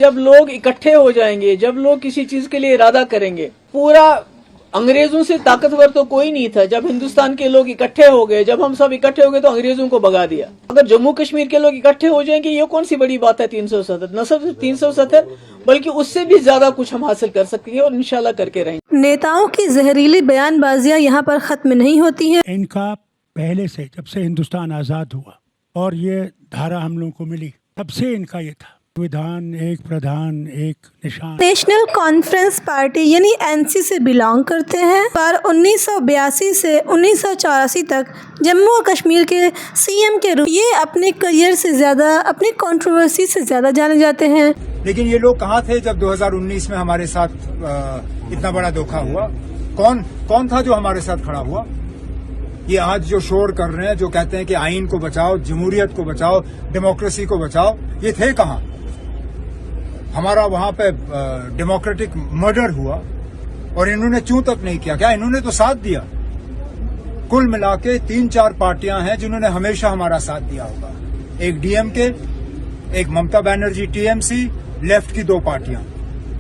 जब लोग इकट्ठे हो जाएंगे, जब लोग किसी चीज के लिए इरादा करेंगे, पूरा अंग्रेजों से ताकतवर तो कोई नहीं था। जब हिंदुस्तान के लोग इकट्ठे हो गए, जब हम सब इकट्ठे हो गए तो अंग्रेजों को भगा दिया। अगर जम्मू कश्मीर के लोग इकट्ठे हो जाएंगे, ये कौन सी बड़ी बात है 370, न सिर्फ 370 बल्कि उससे भी ज्यादा कुछ हम हासिल कर सकेंगे और इंशाल्लाह करके रहेंगे। नेताओं की जहरीली बयानबाजियां यहाँ पर खत्म नहीं होती हैं। इनका पहले से, जब से हिंदुस्तान आज़ाद हुआ और ये धारा हम लोगों को मिली, तब से इनका ये था, विधान एक प्रधान एक निशान। नेशनल कॉन्फ्रेंस पार्टी यानी एनसी से बिलोंग करते हैं पर 1982 से 1984 तक जम्मू और कश्मीर के सीएम के रूप ये अपने करियर से ज़्यादा, अपनी कंट्रोवर्सी से ज़्यादा जाने जाते हैं। लेकिन ये लोग कहाँ थे जब 2019 में हमारे साथ इतना बड़ा धोखा हुआ? कौन था जो हमारे साथ खड़ा हुआ? ये आज जो शोर कर रहे हैं, जो कहते हैं कि आईन को बचाओ, जमहूरियत को बचाओ, डेमोक्रेसी को बचाओ, ये थे कहाँ? हमारा वहां पे डेमोक्रेटिक मर्डर हुआ और इन्होंने चूं तक नहीं किया। क्या इन्होंने तो साथ दिया? कुल मिला के 3-4 पार्टियां हैं जिन्होंने हमेशा हमारा साथ दिया होगा। एक डीएमके, एक ममता बनर्जी टीएमसी, लेफ्ट की 2 पार्टियां।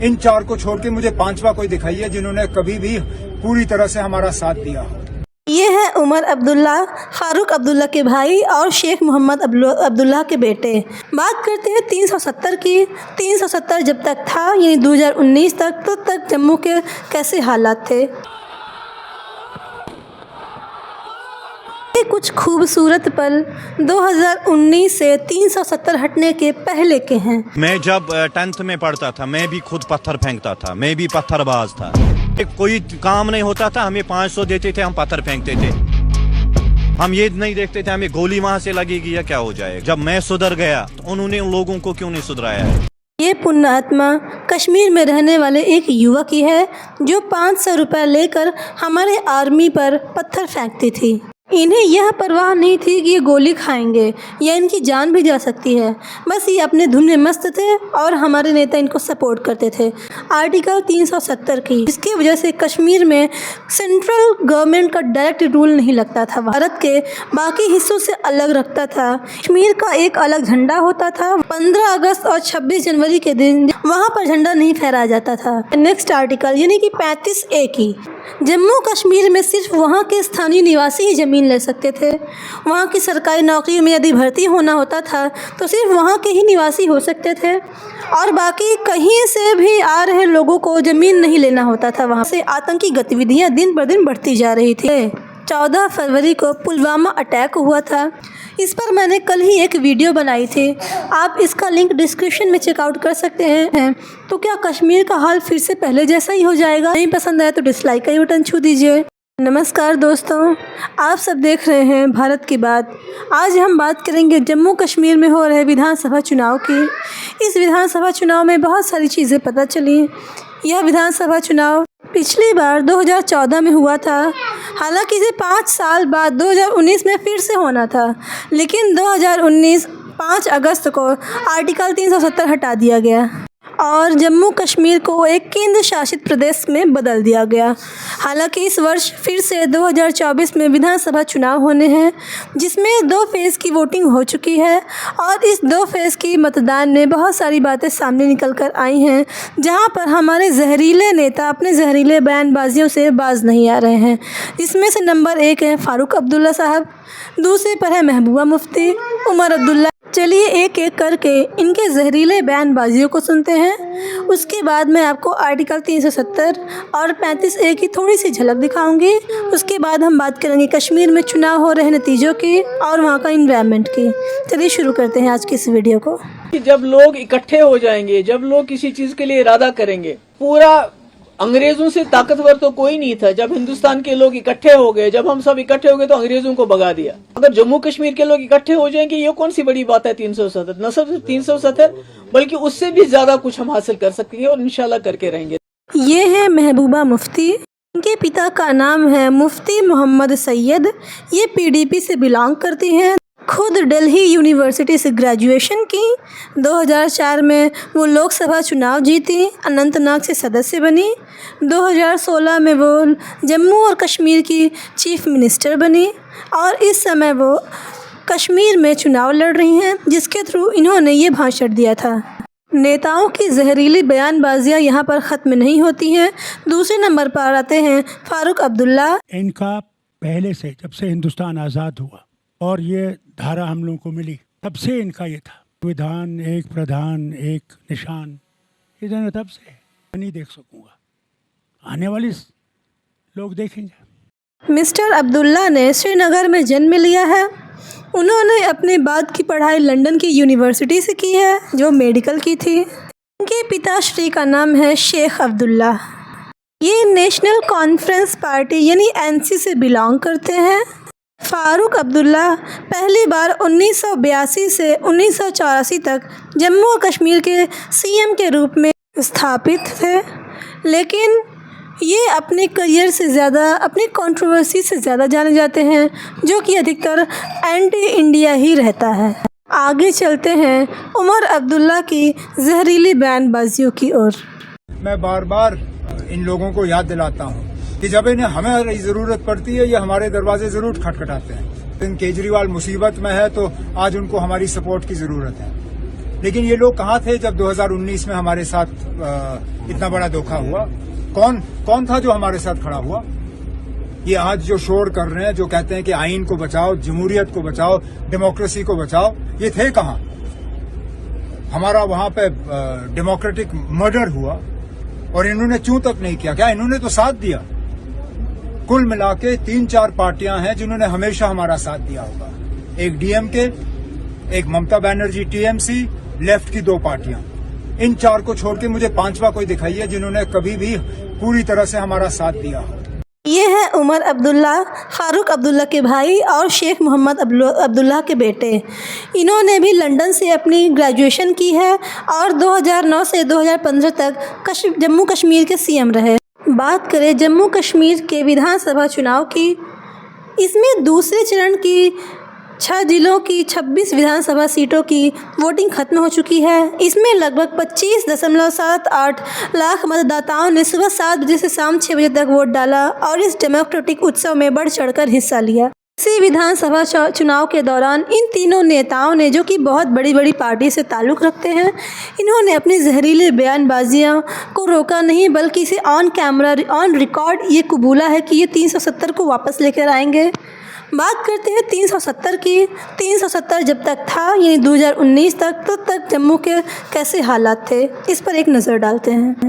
इन 4 को छोड़ के मुझे 5वां कोई दिखाइए जिन्होंने कभी भी पूरी तरह से हमारा साथ दिया हो। ये है उमर अब्दुल्ला, फारूक अब्दुल्ला के भाई और शेख मोहम्मद अब्दुल्ला के बेटे। बात करते हैं 370 की। 370 जब तक था यानी 2019 तक, तो तक जम्मू के कैसे हालात थे? ये कुछ खूबसूरत पल 2019 से 370 हटने के पहले के हैं। मैं जब 10th में पढ़ता था, मैं भी खुद पत्थर फेंकता था, मैं भी पत्थरबाज था। कोई काम नहीं होता था, हमें 500 देते थे, हम पत्थर फेंकते थे। हम ये नहीं देखते थे हमें गोली वहां से लगेगी या क्या हो जाएगा। जब मैं सुधर गया तो उन्होंने उन लोगों को क्यों नहीं सुधराया है? ये पुण्य आत्मा कश्मीर में रहने वाले एक युवक ही है जो 500 रुपये लेकर हमारे आर्मी पर पत्थर फेंकती थी। इन्हें यह परवाह नहीं थी कि ये गोली खाएंगे या इनकी जान भी जा सकती है। बस ये अपने धुन में मस्त थे और हमारे नेता इनको सपोर्ट करते थे। आर्टिकल 370 की, जिसकी वजह से कश्मीर में सेंट्रल गवर्नमेंट का डायरेक्ट रूल नहीं लगता था, भारत के बाकी हिस्सों से अलग रखता था। कश्मीर का एक अलग झंडा होता था। 15 अगस्त और 26 जनवरी के दिन वहाँ पर झंडा नहीं फहराया जाता था। नेक्स्ट आर्टिकल यानी कि 35A की, जम्मू कश्मीर में सिर्फ वहाँ के स्थानीय निवासी ही ज़मीन ले सकते थे। वहाँ की सरकारी नौकरियों में यदि भर्ती होना होता था तो सिर्फ वहाँ के ही निवासी हो सकते थे और बाकी कहीं से भी आ रहे लोगों को ज़मीन नहीं लेना होता था। वहाँ से आतंकी गतिविधियाँ दिन पर दिन बढ़ती जा रही थी। 14 फरवरी को पुलवामा अटैक हुआ था। इस पर मैंने कल ही एक वीडियो बनाई थी, आप इसका लिंक डिस्क्रिप्शन में चेकआउट कर सकते हैं। तो क्या कश्मीर का हाल फिर से पहले जैसा ही हो जाएगा? नहीं पसंद आया तो डिसलाइक का ही बटन छू दीजिए। नमस्कार दोस्तों, आप सब देख रहे हैं भारत की बात। आज हम बात करेंगे जम्मू कश्मीर में हो रहे विधानसभा चुनाव की। इस विधानसभा चुनाव में बहुत सारी चीज़ें पता चली। यह विधानसभा चुनाव पिछली बार 2014 में हुआ था। हालांकि इसे 5 साल बाद 2019 में फिर से होना था, लेकिन 2019 5 अगस्त को आर्टिकल 370 हटा दिया गया और जम्मू कश्मीर को एक केंद्र शासित प्रदेश में बदल दिया गया। हालांकि इस वर्ष फिर से 2024 में विधानसभा चुनाव होने हैं, जिसमें 2 फेज़ की वोटिंग हो चुकी है और इस 2 फेज़ की मतदान में बहुत सारी बातें सामने निकल कर आई हैं, जहां पर हमारे जहरीले नेता अपने जहरीले बयानबाजियों से बाज नहीं आ रहे हैं। इसमें से नंबर 1 है फारूक अब्दुल्ला साहब, दूसरे पर है महबूबा मुफ्ती, उमर अब्दुल्ला। चलिए एक एक करके इनके जहरीले बयानबाजियों को सुनते हैं। उसके बाद मैं आपको आर्टिकल 370 और 35A की थोड़ी सी झलक दिखाऊंगी। उसके बाद हम बात करेंगे कश्मीर में चुनाव हो रहे नतीजों की और वहाँ का इन्वायरमेंट की। चलिए शुरू करते हैं आज की इस वीडियो को। जब लोग इकट्ठे हो जाएंगे, जब लोग किसी चीज के लिए इरादा करेंगे, पूरा अंग्रेजों से ताकतवर तो कोई नहीं था। जब हिंदुस्तान के लोग इकट्ठे हो गए, जब हम सब इकट्ठे हो गए तो अंग्रेजों को भगा दिया। अगर जम्मू कश्मीर के लोग इकट्ठे हो जाएंगे, ये कौन सी बड़ी बात है 370, न सिर्फ 370 बल्कि उससे भी ज्यादा कुछ हम हासिल कर सकेंगे और इंशाल्लाह करके रहेंगे। ये है महबूबा मुफ्ती। इनके पिता का नाम है मुफ्ती मोहम्मद सैयद। ये PDP से बिलोंग करती हैं। खुद दिल्ली यूनिवर्सिटी से ग्रेजुएशन की। 2004 में वो लोकसभा चुनाव जीती, अनंतनाग से सदस्य बनी। 2016 में वो जम्मू और कश्मीर की चीफ मिनिस्टर बनी और इस समय वो कश्मीर में चुनाव लड़ रही हैं, जिसके थ्रू इन्होंने ये भाषण दिया था। नेताओं की जहरीली बयानबाजियां यहाँ पर ख़त्म नहीं होती हैं। दूसरे नंबर पर आते हैं फ़ारूक अब्दुल्ला। इनका पहले से जब से हिंदुस्तान आज़ाद हुआ और ये धारा हम लोगों को मिली तब से इनका ये था, विधान एक प्रधान एक निशान, इधर तब से मैं नहीं देख सकूँगा, आने वाले लोग देखेंगे। मिस्टर अब्दुल्ला ने श्रीनगर में जन्म लिया है। उन्होंने अपने बाद की पढ़ाई लंदन की यूनिवर्सिटी से की है, जो मेडिकल की थी। उनके पिताश्री का नाम है शेख अब्दुल्ला। ये नेशनल कॉन्फ्रेंस पार्टी यानी एनसी से बिलोंग करते हैं। फ़ारूक अब्दुल्ला पहली बार 1982 से 1984 तक जम्मू और कश्मीर के सीएम के रूप में स्थापित थे, लेकिन ये अपने करियर से ज़्यादा अपनी कंट्रोवर्सी से ज़्यादा जाने जाते हैं, जो कि अधिकतर एंटी इंडिया ही रहता है। आगे चलते हैं उमर अब्दुल्ला की जहरीली बयानबाजियों की ओर। मैं बार बार इन लोगों को याद दिलाता हूँ कि जब इन्हें हमें ज़रूरत पड़ती है ये हमारे दरवाजे ज़रूर खटखटाते हैं। इन केजरीवाल मुसीबत में है तो आज उनको हमारी सपोर्ट की ज़रूरत है, लेकिन ये लोग कहाँ थे जब 2019 में हमारे साथ इतना बड़ा धोखा हुआ? कौन था जो हमारे साथ खड़ा हुआ? ये आज जो शोर कर रहे हैं, जो कहते हैं कि आईन को बचाओ, जमहूरियत को बचाओ, डेमोक्रेसी को बचाओ, ये थे कहाँ? हमारा वहां पे डेमोक्रेटिक मर्डर हुआ और इन्होंने चूं तक नहीं किया। क्या इन्होंने तो साथ दिया? कुल मिला के 3-4 पार्टियां हैं जिन्होंने हमेशा हमारा साथ दिया होगा। एक डीएमके, एक ममता बनर्जी टीएमसी, लेफ्ट की 2 पार्टियां। इन 4 को छोड़ के मुझे 5वां कोई दिखाइए जिन्होंने कभी भी पूरी तरह से हमारा साथ दिया हो। ये है उमर अब्दुल्ला, फ़ारूक अब्दुल्ला के भाई और शेख मोहम्मद अब्दुल्ला के बेटे। इन्होंने भी लंदन से अपनी ग्रेजुएशन की है और 2009 से 2015 तक जम्मू कश्मीर के सीएम रहे। बात करें जम्मू कश्मीर के विधानसभा चुनाव की, इसमें दूसरे चरण की 6 जिलों की 26 विधानसभा सीटों की वोटिंग खत्म हो चुकी है। इसमें लगभग 25.78 लाख मतदाताओं ने सुबह 7 बजे से शाम 6 बजे तक वोट डाला और इस डेमोक्रेटिक उत्सव में बढ़ चढ़कर हिस्सा लिया। इसी विधानसभा चुनाव के दौरान इन तीनों नेताओं ने, जो कि बहुत बड़ी बड़ी पार्टी से ताल्लुक़ रखते हैं, इन्होंने अपनी जहरीली बयानबाजियां को रोका नहीं, बल्कि इसे ऑन कैमरा ऑन रिकॉर्ड ये कबूला है कि ये 370 को वापस लेकर आएंगे। बात करते हैं 370 की। 370 जब तक था यानी 2019 तक, तब तक जम्मू के कैसे हालात थे, इस पर एक नज़र डालते हैं।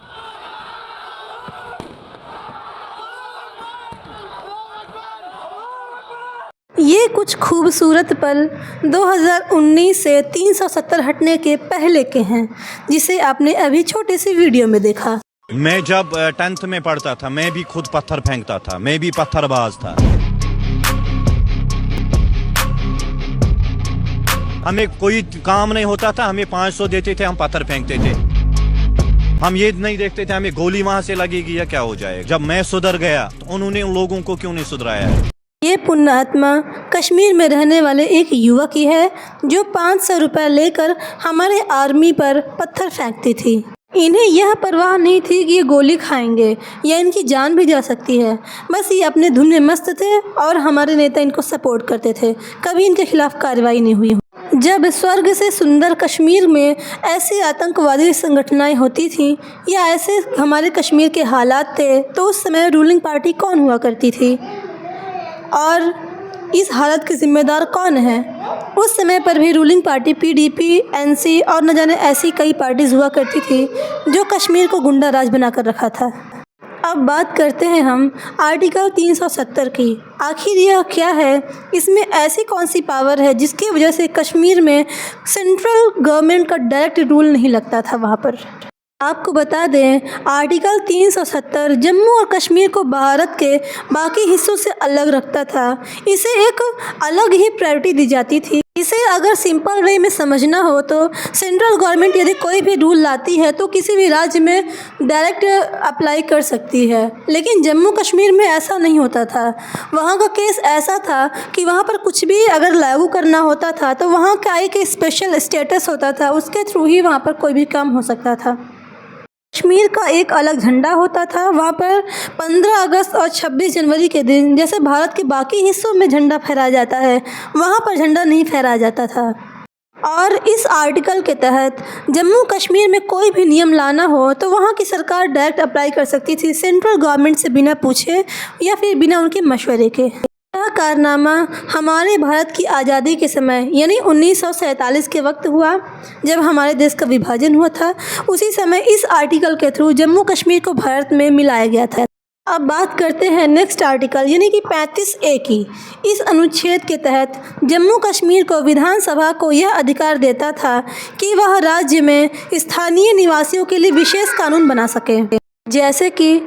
ये कुछ खूबसूरत पल 2019 से 370 हटने के पहले के हैं, जिसे आपने अभी छोटे से वीडियो में देखा। मैं जब 10th में पढ़ता था मैं भी खुद पत्थर फेंकता था, मैं भी पत्थरबाज था। हमें कोई काम नहीं होता था, हमें 500 देते थे, हम पत्थर फेंकते थे। हम ये नहीं देखते थे हमें गोली वहां से लगेगी या क्या हो जाएगा। जब मैं सुधर गया तो उन्होंने उन लोगों को क्यों नहीं सुधराया है? ये पुण्यात्मा कश्मीर में रहने वाले एक युवक की है, जो 500 रुपये लेकर हमारे आर्मी पर पत्थर फेंकती थी। इन्हें यह परवाह नहीं थी कि ये गोली खाएंगे या इनकी जान भी जा सकती है। बस ये अपने धुन में मस्त थे और हमारे नेता इनको सपोर्ट करते थे। कभी इनके खिलाफ कार्रवाई नहीं हुई। जब स्वर्ग से सुंदर कश्मीर में ऐसी आतंकवादी संगठनाएं होती थीं या ऐसे हमारे कश्मीर के हालात थे, तो उस समय रूलिंग पार्टी कौन हुआ करती थी और इस हालत के ज़िम्मेदार कौन है? उस समय पर भी रूलिंग पार्टी पीडीपी, एनसी और न जाने ऐसी कई पार्टीज़ हुआ करती थी जो कश्मीर को गुंडा राज बनाकर रखा था। अब बात करते हैं हम आर्टिकल 370 की। आखिर यह क्या है? इसमें ऐसी कौन सी पावर है जिसकी वजह से कश्मीर में सेंट्रल गवर्नमेंट का डायरेक्ट रूल नहीं लगता था वहाँ पर? आपको बता दें, आर्टिकल 370 जम्मू और कश्मीर को भारत के बाकी हिस्सों से अलग रखता था। इसे एक अलग ही प्रायोरिटी दी जाती थी। इसे अगर सिंपल वे में समझना हो तो सेंट्रल गवर्नमेंट यदि कोई भी रूल लाती है तो किसी भी राज्य में डायरेक्ट अप्लाई कर सकती है, लेकिन जम्मू कश्मीर में ऐसा नहीं होता था। वहाँ का केस ऐसा था कि वहाँ पर कुछ भी अगर लागू करना होता था तो वहाँ का एक स्पेशल स्टेटस होता था, उसके थ्रू ही वहाँ पर कोई भी काम हो सकता था। कश्मीर का एक अलग झंडा होता था। वहाँ पर 15 अगस्त और 26 जनवरी के दिन जैसे भारत के बाकी हिस्सों में झंडा फहराया जाता है, वहाँ पर झंडा नहीं फहराया जाता था। और इस आर्टिकल के तहत जम्मू कश्मीर में कोई भी नियम लाना हो तो वहाँ की सरकार डायरेक्ट अप्लाई कर सकती थी सेंट्रल गवर्नमेंट से, बिना पूछे या फिर बिना उनके मशवरे के। यह कारनामा हमारे भारत की आज़ादी के समय यानी 1947 के वक्त हुआ, जब हमारे देश का विभाजन हुआ था। उसी समय इस आर्टिकल के थ्रू जम्मू कश्मीर को भारत में मिलाया गया था। अब बात करते हैं नेक्स्ट आर्टिकल यानी कि 35A की। इस अनुच्छेद के तहत जम्मू कश्मीर को विधानसभा को यह अधिकार देता था कि वह राज्य में स्थानीय निवासियों के लिए विशेष कानून बना सके। जैसे कि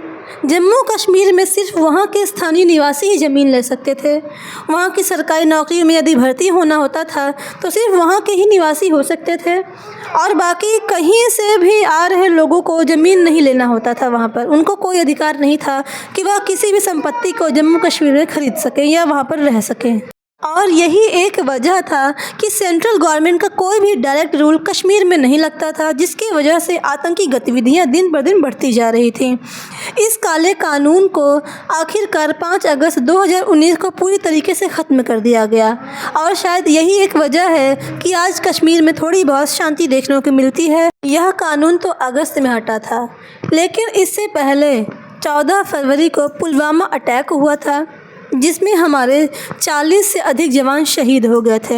जम्मू कश्मीर में सिर्फ वहाँ के स्थानीय निवासी ही ज़मीन ले सकते थे। वहाँ की सरकारी नौकरियों में यदि भर्ती होना होता था तो सिर्फ वहाँ के ही निवासी हो सकते थे, और बाकी कहीं से भी आ रहे लोगों को ज़मीन नहीं लेना होता था। वहाँ पर उनको कोई अधिकार नहीं था कि वह किसी भी संपत्ति को जम्मू कश्मीर में खरीद सकें या वहाँ पर रह सकें। और यही एक वजह था कि सेंट्रल गवर्नमेंट का कोई भी डायरेक्ट रूल कश्मीर में नहीं लगता था, जिसकी वजह से आतंकी गतिविधियां दिन ब दिन बढ़ती जा रही थीं। इस काले कानून को आखिरकार 5 अगस्त 2019 को पूरी तरीके से ख़त्म कर दिया गया, और शायद यही एक वजह है कि आज कश्मीर में थोड़ी बहुत शांति देखने को मिलती है। यह कानून तो अगस्त में हटा था, लेकिन इससे पहले 14 फरवरी को पुलवामा अटैक हुआ था, जिसमें हमारे 40 से अधिक जवान शहीद हो गए थे।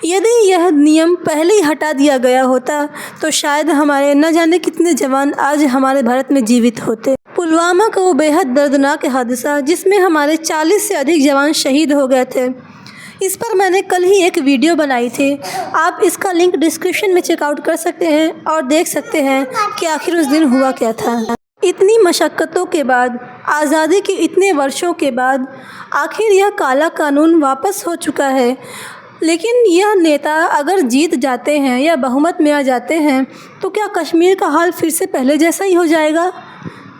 यदि यह नियम पहले ही हटा दिया गया होता तो शायद हमारे न जाने कितने जवान आज हमारे भारत में जीवित होते। पुलवामा का वो बेहद दर्दनाक हादसा जिसमें हमारे 40 से अधिक जवान शहीद हो गए थे, इस पर मैंने कल ही एक वीडियो बनाई थी। आप इसका लिंक डिस्क्रिप्शन में चेकआउट कर सकते हैं और देख सकते हैं कि आखिर उस दिन हुआ क्या था। इतनी मशक्क़तों के बाद, आज़ादी के इतने वर्षों के बाद आखिर यह काला कानून वापस हो चुका है। लेकिन यह नेता अगर जीत जाते हैं या बहुमत में आ जाते हैं तो क्या कश्मीर का हाल फिर से पहले जैसा ही हो जाएगा?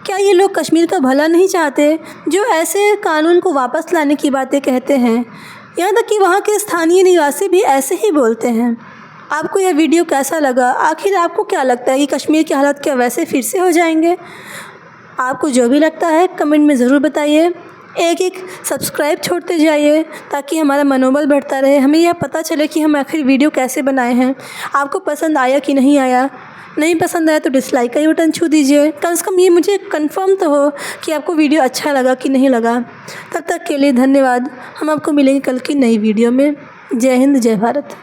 क्या ये लोग कश्मीर का भला नहीं चाहते जो ऐसे कानून को वापस लाने की बातें कहते हैं? यहाँ तक कि वहाँ के स्थानीय निवासी भी ऐसे ही बोलते हैं। आपको यह वीडियो कैसा लगा? आखिर आपको क्या लगता है कि कश्मीर के हालात क्या वैसे फिर से हो जाएंगे? आपको जो भी लगता है कमेंट में ज़रूर बताइए। एक सब्सक्राइब छोड़ते जाइए ताकि हमारा मनोबल बढ़ता रहे, हमें यह पता चले कि हम आखिर वीडियो कैसे बनाए हैं। आपको पसंद आया कि नहीं आया? नहीं पसंद आया तो डिसलाइक का ही बटन छू दीजिए। कम से कम ये मुझे कंफर्म तो हो कि आपको वीडियो अच्छा लगा कि नहीं लगा। तब तक के लिए धन्यवाद। हम आपको मिलेंगे कल की नई वीडियो में। जय हिंद, जय भारत।